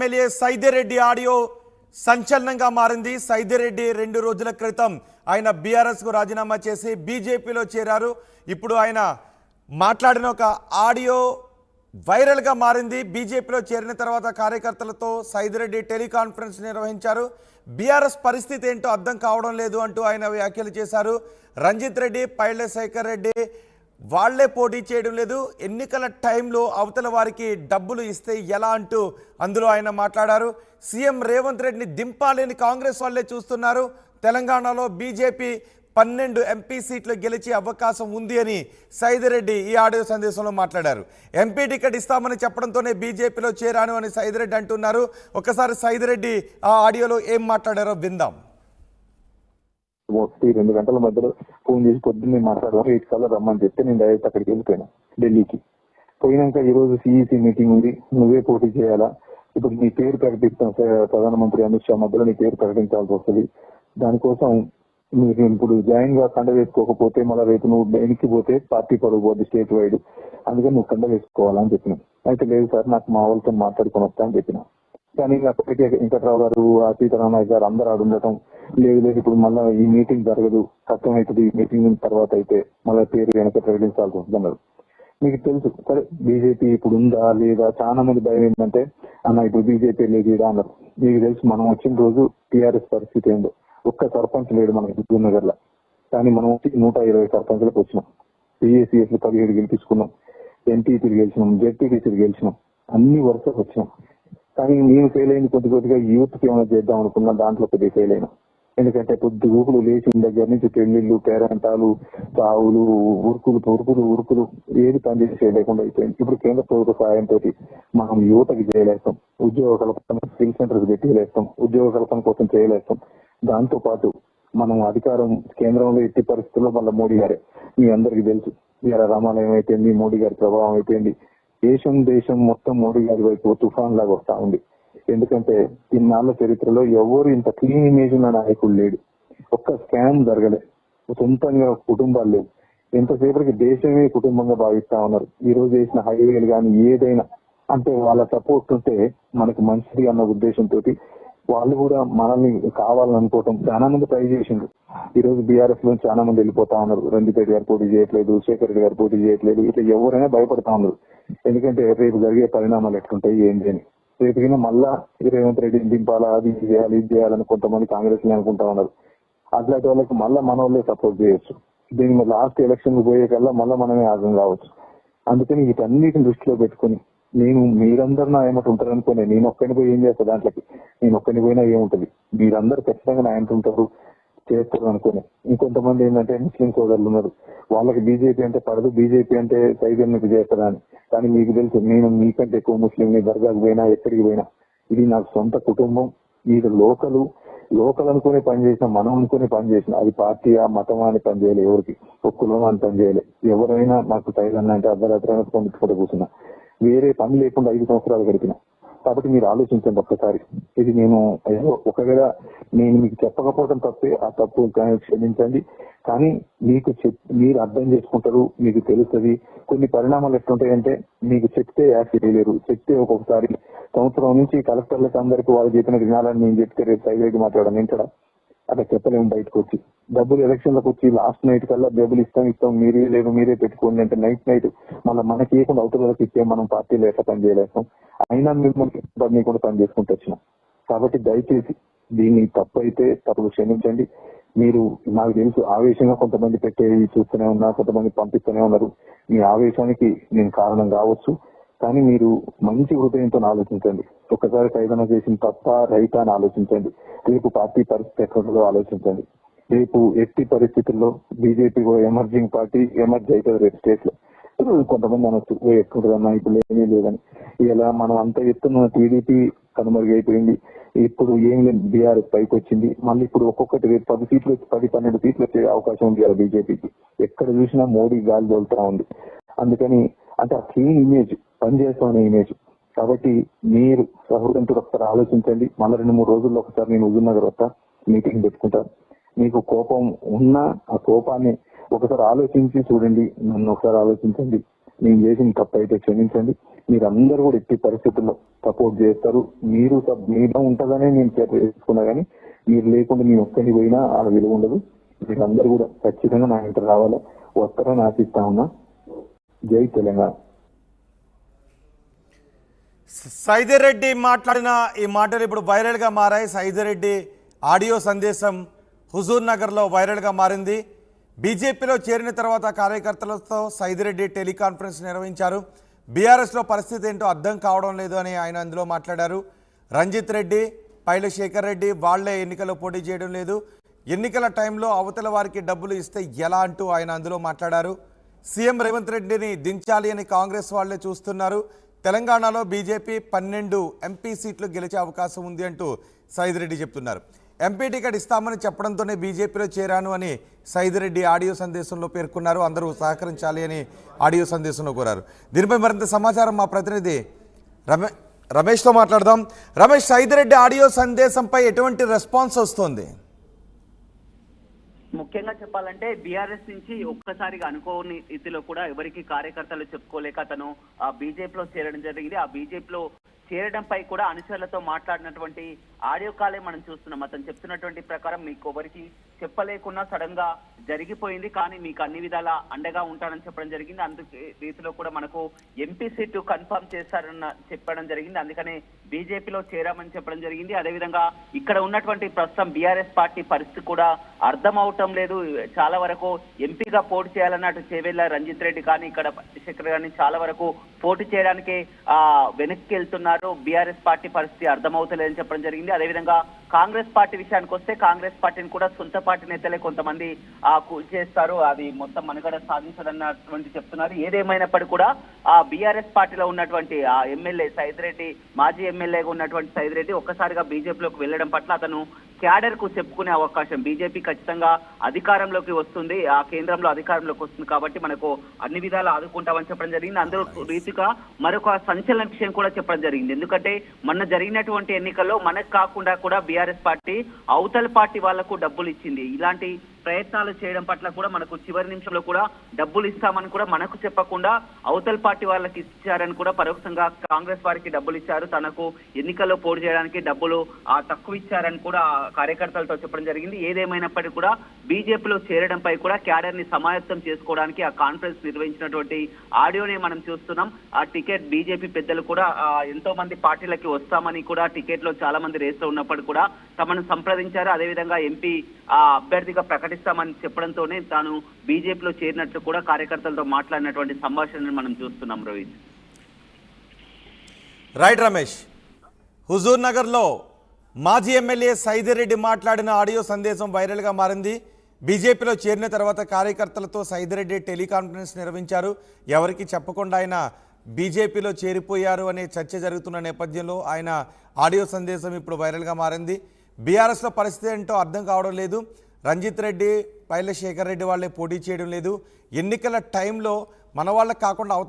MLA Saidireddy audio సంచలనంగా మారింది. సైదిరెడ్డి 2 రోజుల క్రితం ఆయన బీఆర్ఎస్కు రాజీనామా చేసి బీజేపీలో చేరారు. ఇప్పుడు ఆయన మాట్లాడిన ఒక ఆడియో వైరల్గా మారింది. బీజేపీలో చేరిన తర్వాత కార్యకర్తలతో సైదిరెడ్డి టెలికాన్ఫరెన్స్ నిర్వహించారు. బీఆర్ఎస్ పరిస్థితి ఏంటో అర్థం కావడం లేదు అంటూ ఆయన వ్యాఖ్యలు చేశారు. రంజిత్ రెడ్డి, పైళ్ల శేఖర్ రెడ్డి వాళ్లే పోటీ చేయడం లేదు, ఎన్నికల టైంలో అవతల వారికి డబ్బులు ఇస్తే ఎలా అంటూ అందులో ఆయన మాట్లాడారు. సీఎం రేవంత్ రెడ్డిని దింపాలని కాంగ్రెస్ వాళ్ళే చూస్తున్నారు. తెలంగాణలో బీజేపీ 12 ఎంపీ సీట్లు గెలిచే అవకాశం ఉంది అని సైదిరెడ్డి ఈ ఆడియో సందేశంలో మాట్లాడారు. ఎంపీ టికెట్ ఇస్తామని చెప్పడంతోనే బీజేపీలో చేరాను అని సైదిరెడ్డి అంటున్నారు. ఒకసారి సైదిరెడ్డి ఆ ఆడియోలో ఏం మాట్లాడారో విందాం. 2 గంటల మధ్యలో ఫోన్ చేసి పొద్దున్నే మాట్లాడదాం 8 కల్లా రమ్మని చెప్తే నేను డైరెక్ట్ అక్కడికి వెళ్ళిపోయాను ఢిల్లీకి. పోయినాక ఈ రోజు సిఈసి మీటింగ్ ఉంది, నువ్వే పోటీ చేయాలా, ఇప్పుడు నీ పేరు ప్రకటిస్తాం, ప్రధానమంత్రి అమిత్ షా మధ్యలో నీ పేరు ప్రకటించాల్సి వస్తుంది. దానికోసం మీరు ఇప్పుడు జాయిన్ గా కండ వేసుకోకపోతే మళ్ళీ రేపు నువ్వు వెనక్కి పోతే పార్టీ పరుగు పోద్ది స్టేట్ వైడ్, అందుకని నువ్వు కండ వేసుకోవాలని చెప్పిన. అయితే లేదు సార్ నాకు మా వాళ్ళతో మాట్లాడుకొని వస్తా అని చెప్పిన. కానీ అప్పటికే వెంకట్రావు గారు, సీతారామయ్య గారు అందరూ ఆడు ఉండటం, లేదు లేదు ఇప్పుడు మళ్ళీ ఈ మీటింగ్ జరగదు, కష్టం అవుతుంది, ఈ మీటింగ్ తర్వాత అయితే మళ్ళీ పేరు వెనక ప్రకటించాల్సి వస్తుంది అన్నారు. మీకు తెలుసు సరే బీజేపీ ఇప్పుడు ఉందా లేదా, చాలా మంది భయం ఏంటంటే అన్న ఇప్పుడు బీజేపీ లేదు అన్నారు. మీకు తెలుసు మనం వచ్చిన రోజు టీఆర్ఎస్ పరిస్థితి ఏందో, ఒక్క సర్పంచ్ లేడు మన నగర్ లో, కానీ మనం 120 సర్పంచ్లకు వచ్చినాం. పిఏసీఎస్ 17 గెలిపించుకున్నాం, ఎంపీపీలు గెలిచినాం, జెడ్పీటీసీలు గెలిచినాం, అన్ని వరుసకు వచ్చినాం. కానీ నేను ఫెయిల్ అయింది కొద్దిగా యూత్ కి ఏమైనా చేద్దాం అనుకున్నా, దాంట్లో కొద్దిగా ఫెయిల్ అయినా. ఎందుకంటే పొద్దు ఊపులు లేచిన దగ్గర నుంచి పెళ్లిళ్ళు, పేరంటాలు, తావులు, ఉరుకులు ఏది పనిచేసి లేకుండా అయిపోయింది. ఇప్పుడు కేంద్ర ప్రభుత్వ సహాయంతో మనం యువతకి చేయలేస్తాం, ఉద్యోగ కల్పన స్కిల్ సెంటర్స్ పెట్టలేస్తాం, ఉద్యోగ కల్పన కోసం చేయలేస్తాం. దాంతో పాటు మనం అధికారం కేంద్రంలో ఎట్టి పరిస్థితుల్లో మళ్ళీ మోడీ గారే, మీ అందరికి తెలుసు ఇలా రామాలయం అయిపోయింది, మోడీ గారి ప్రభావం అయిపోయింది. దేశం మొత్తం మోడీ గారి వైపు తుఫాన్ లాగా వస్తా ఉంది. ఎందుకంటే ఇన్నాళ్ల చరిత్రలో ఎవరు ఇంత క్లీన్ ఇమేజ్ ఉన్న నాయకుడు లేడు, ఒక్క స్కామ్ జరగలే, సొంతంగా కుటుంబాలు లేవు, ఎంతసేపటికి దేశమే కుటుంబంగా భావిస్తా ఉన్నారు. ఈ రోజు చేసిన హైవేలు కానీ ఏదైనా అంటే వాళ్ళ సపోర్ట్ ఉంటే మనకు మంచిది అన్న ఉద్దేశంతో వాళ్ళు కూడా మనల్ని కావాలనుకోవటం చాలా మంది ట్రై చేసిండ్రు. ఈ రోజు బీఆర్ఎస్ లో చాలా మంది వెళ్ళిపోతా ఉన్నారు. రంజిత్ రెడ్డి గారు పోటీ చేయట్లేదు, శేఖర్ రెడ్డి గారు పోటీ చేయట్లేదు, ఇట్లా ఎవరైనా భయపడతా ఉన్నారు. ఎందుకంటే రేపు జరిగే పరిణామాలు ఎట్లుంటాయి ఏంటి అని. రేపు మళ్ళా రేవంత్ రెడ్డిని దింపాలా, అది చేయాలి ఇది చేయాలని కొంతమంది కాంగ్రెస్ అనుకుంటా ఉన్నారు. అట్లాంటి వాళ్ళకి మళ్ళా మన వాళ్ళే సపోర్ట్ చేయొచ్చు. దీని లాస్ట్ ఎలక్షన్ పోయే కల్లా మళ్ళా మనమే ఆగం కావచ్చు. అందుకని వీటన్నిటిని దృష్టిలో పెట్టుకుని నేను మీరందరూ నా ఏమంటూ ఉంటారు అనుకునే, నేను ఒక్కని పోయి ఏం చేస్తా, దాంట్లోకి నేను ఒక్కని పోయినా ఏముంటది, మీరందరూ ఖచ్చితంగా నా అంటుంటారు చేస్తారు అనుకునే. ఇంకొంతమంది ఏంటంటే ముస్లిం సోదరులు ఉన్నారు, వాళ్ళకి బీజేపీ అంటే పడదు, బీజేపీ అంటే సైజన్నికి చేస్తారా అని. కానీ మీకు తెలుసు నేను మీకంటే ఎక్కువ ముస్లింని, దర్గాకు పోయినా ఎక్కడికి పోయినా ఇది నాకు సొంత కుటుంబం. ఇది లోకల్ అనుకునే పని చేసిన, మనం అనుకునే పని చేసిన, అది పార్టీ ఆ మతం అని పని చేయలే, ఎవరికి ఒక్కలో అని పని చేయలే. ఎవరైనా నాకు సైజన్ అంటే అర్ధరాత్రి పొందుకుంటూ కూర్చున్నా, వేరే పని లేకుండా 5 సంవత్సరాలు గడిపిన. కాబట్టి మీరు ఆలోచించండి ఒక్కసారి. ఇది నేను ఒకవేళ నేను మీకు చెప్పకపోవడం తప్పే, ఆ తప్పు క్షమించండి. కానీ మీరు అర్థం చేసుకుంటారు, మీకు తెలుస్తుంది. కొన్ని పరిణామాలు ఎట్లుంటాయంటే మీకు చెప్తే యాక్ట్ చేయలేరు, చెప్తే ఒక్కొక్కసారి సంవత్సరం నుంచి కలెక్టర్లకు అందరికీ వాళ్ళు చెప్పిన వినాలని నేను చెప్తే రేపు సైలెంట్ మాట్లాడాను ఏంటడా అట్లా చెప్పలేము. బయటకు వచ్చి డబ్బులు ఎలక్షన్లకు వచ్చి లాస్ట్ నైట్ కల్లా డబ్బులు ఇస్తాం మీరే లేదు మీరే పెట్టుకోండి అంటే నైట్ మళ్ళీ మనకి ఇవ్వకుండా అవతలకి ఇస్తే మనం పార్టీలో ఎట్లా పని చేయలేస్తాం. అయినా మిమ్మల్ని కూడా పని చేసుకుంటూ వచ్చినాం. కాబట్టి దయచేసి దీన్ని తప్పు అయితే తప్పులు క్షమించండి. మీరు నాకు తెలుసు ఆవేశంగా కొంతమంది పెట్టేవి చూస్తూనే ఉన్నా, కొంతమంది పంపిస్తూనే ఉన్నారు. మీ ఆవేశానికి నేను కారణం కావచ్చు, కానీ మీరు మంచి హృదయంతో ఆలోచించండి. ఒక్కసారి సైదన చేసిన తప్ప రైతా అని ఆలోచించండి. రేపు పార్టీ పరిస్థితి ఎక్కడో ఆలోచించండి. రేపు ఎట్టి పరిస్థితుల్లో బీజేపీ ఎమర్జింగ్ పార్టీ ఎమర్జ్ అవుతుంది రేపు స్టేట్ లో. కొంతమంది అనొచ్చు ఎక్కుంటుందన్నా ఇప్పుడు ఏమీ లేదని. ఇలా మనం అంత ఎత్తున టీడీపీ కనుమరుగైపోయింది, ఇప్పుడు ఏం లేదు బీఆర్ఎస్ పైకి వచ్చింది. మళ్ళీ ఇప్పుడు ఒక్కొక్కటి రేపు 10 సీట్లు 10-12 సీట్లు వచ్చే అవకాశం ఉంది కదా బీజేపీకి. ఎక్కడ చూసినా మోడీ గాలి తోలుతా ఉంది. అందుకని అంటే ఆ క్లీన్ ఇమేజ్ పనిచేస్తామనే ఇమేజ్. కాబట్టి మీరు సహృదంతో ఒకసారి ఆలోచించండి. మళ్ళీ 2-3 రోజుల్లో ఒకసారి నేను హుజూర్నగర్ వస్తా, మీటింగ్ పెట్టుకుంటాను. మీకు కోపం ఉన్నా ఆ కోపాన్ని ఒకసారి ఆలోచించి చూడండి, నన్ను ఒకసారి ఆలోచించండి. నేను చేసిన తప్పు అయితే క్షమించండి. మీరందరూ కూడా ఎట్టి పరిస్థితుల్లో సపోర్ట్ చేస్తారు. మీలో ఉంటుందనే నేను చేసుకున్నా కానీ మీరు లేకుండా నేను ఒక్కడిని పోయినా ఆ విలువ ఉండదు. మీరందరూ కూడా ఖచ్చితంగా నా ఇంటర్ రావాలా, వస్తారని ఆశిస్తా ఉన్నా. జై తెలంగాణ. సైదిరెడ్డి మాట్లాడిన ఈ మాటలు ఇప్పుడు వైరల్గా మారాయి. సైదిరెడ్డి ఆడియో సందేశం హుజూర్ నగర్లో వైరల్గా మారింది. బీజేపీలో చేరిన తర్వాత కార్యకర్తలతో సైదిరెడ్డి టెలికాన్ఫరెన్స్ నిర్వహించారు. బీఆర్ఎస్లో పరిస్థితి ఏంటో అర్థం కావడం లేదు అని ఆయన అందులో మాట్లాడారు. రంజిత్ రెడ్డి, పైల శేఖర్ రెడ్డి వాళ్లే ఎన్నికల్లో పోటీ చేయడం లేదు, ఎన్నికల టైంలో అవతల వారికి డబ్బులు ఇస్తే ఎలా అంటూ ఆయన అందులో మాట్లాడారు. సీఎం రేవంత్ రెడ్డిని దించాలి అని కాంగ్రెస్ వాళ్లే చూస్తున్నారు. తెలంగాణలో బీజేపీ 12 ఎంపీ సీట్లు గెలిచే అవకాశం ఉంది అంటూ సైదిరెడ్డి చెప్తున్నారు. ఎంపీ టికెట్ ఇస్తామని చెప్పడంతోనే బీజేపీలో చేరాను అని సైదిరెడ్డి ఆడియో సందేశంలో పేర్కొన్నారు. అందరూ సహకరించాలి అని ఆడియో సందేశంలో కోరారు. దీనిపై మరింత సమాచారం మా ప్రతినిధి రమేష్తో మాట్లాడదాం. రమేష్, సైదిరెడ్డి ఆడియో సందేశంపై ఎటువంటి రెస్పాన్స్ వస్తుంది? ముఖ్యంగా చెప్పాలంటే బీఆర్ఎస్ నుంచి ఒక్కసారిగా అనుకోని రీతిలో కూడా ఎవరికి కార్యకర్తలు చెప్పుకోలేక అతను ఆ బీజేపీలో చేరడం జరిగింది. ఆ బీజేపీలో చేరడంపై కూడా అనుచరులతో మాట్లాడినటువంటి ఆడియో కాలే మనం చూస్తున్నాం. అతను చెప్తున్నటువంటి ప్రకారం మీకు ఎవరికి చెప్పలేకున్నా సడన్ గా జరిగిపోయింది, కానీ మీకు అన్ని విధాలా అండగా ఉంటానని చెప్పడం జరిగింది. అందుకే రీతిలో కూడా మనకు ఎంపీ సీటు కన్ఫర్మ్ చేస్తారన్న చెప్పడం జరిగింది. అందుకనే బీజేపీలో చేరామని చెప్పడం జరిగింది. అదేవిధంగా ఇక్కడ ఉన్నటువంటి ప్రస్తుతం బీఆర్ఎస్ పార్టీ పరిస్థితి కూడా అర్థం అవటం లేదు. చాలా వరకు ఎంపీగా పోటీ చేయాలన్నట్టు చేవెళ్ళ రంజిత్ రెడ్డి కానీ ఇక్కడ శేఖర్ కానీ చాలా వరకు పోటీ చేయడానికి వెనక్కి వెళ్తున్నారు. బీఆర్ఎస్ పార్టీ పరిస్థితి అర్థమవుతలేదని చెప్పడం జరిగింది. అదేవిధంగా కాంగ్రెస్ పార్టీ విషయానికి వస్తే కాంగ్రెస్ పార్టీని కూడా సొంత పార్టీ నేతలే కొంతమంది చేస్తారు, అది మొత్తం మనగడ సాధించదన్నటువంటి చెప్తున్నారు. ఏదేమైనప్పటికీ కూడా ఆ బీఆర్ఎస్ పార్టీలో ఉన్నటువంటి ఆ ఎమ్మెల్యే సైదిరెడ్డి, మాజీ ఎమ్మెల్యేగా ఉన్నటువంటి సైదిరెడ్డి ఒక్కసారిగా బీజేపీలోకి వెళ్లడం పట్ల అతను క్యాడర్ కు చెప్పుకునే అవకాశం, బీజేపీ ఖచ్చితంగా అధికారంలోకి వస్తుంది, ఆ కేంద్రంలో అధికారంలోకి వస్తుంది కాబట్టి మనకు అన్ని విధాలు ఆదుకుంటామని చెప్పడం జరిగింది. అందరూ రీతిగా మరొక సంచలన విషయం కూడా చెప్పడం జరిగింది. ఎందుకంటే మొన్న జరిగినటువంటి ఎన్నికల్లో మనకు కాకుండా కూడా బీఆర్ఎస్ పార్టీ అవతల పార్టీ వాళ్లకు డబ్బులు ఇచ్చింది. ఇలాంటి ప్రయత్నాలు చేయడం పట్ల కూడా మనకు చివరి నిమిషంలో కూడా డబ్బులు ఇస్తామని కూడా మనకు చెప్పకుండా అవతల పార్టీ వాళ్ళకి ఇచ్చారని కూడా పరోక్షంగా కాంగ్రెస్ వారికి డబ్బులు ఇచ్చారు, తనకు ఎన్నికల్లో పోటీ చేయడానికి డబ్బులు తక్కువ ఇచ్చారని కూడా కార్యకర్తలతో చెప్పడం జరిగింది. ఏదేమైనప్పటికీ కూడా బీజేపీలో చేరడంపై కూడా క్యాడర్ ని సమాయత్తం చేసుకోవడానికి ఆ కాన్ఫరెన్స్ నిర్వహించినటువంటి ఆడియోనే మనం చూస్తున్నాం. ఆ టికెట్ బీజేపీ పెద్దలు కూడా ఎంతో మంది పార్టీలకి వస్తామని కూడా టికెట్ లో చాలా మంది రేస్ లో ఉన్నప్పటికీ కూడా తమను సంప్రదించారు. అదేవిధంగా ఎంపీ అభ్యర్థిగా ప్రకటిస్తామని చెప్పడంతోనే తాను బీజేపీలో చేరినట్లు కూడా కార్యకర్తలతో మాట్లాడినటువంటి సంభాషణను మనం చూస్తున్నాం. రోహిత్, రైట్ రమేష్. హుజూర్ నగర్లో మాజీ ఎమ్మెల్యే సైదిరెడ్డి మాట్లాడిన ఆడియో సందేశం వైరల్గా మారింది. బీజేపీలో చేరిన తర్వాత కార్యకర్తలతో సైదిరెడ్డి టెలికాన్ఫరెన్స్ నిర్వహించారు. ఎవరికి చెప్పకుండా ఆయన బీజేపీలో చేరిపోయారు అనే చర్చ జరుగుతున్న నేపథ్యంలో ఆయన ఆడియో సందేశం ఇప్పుడు వైరల్గా మారింది. బీఆర్ఎస్లో పరిస్థితి ఏంటో అర్థం కావడం లేదు, రంజిత్ రెడ్డి, పైల శేఖర్ రెడ్డి వాళ్ళే పోటీ చేయడం లేదు, ఎన్నికల టైంలో మన వాళ్ళకి కాకుండా అవతల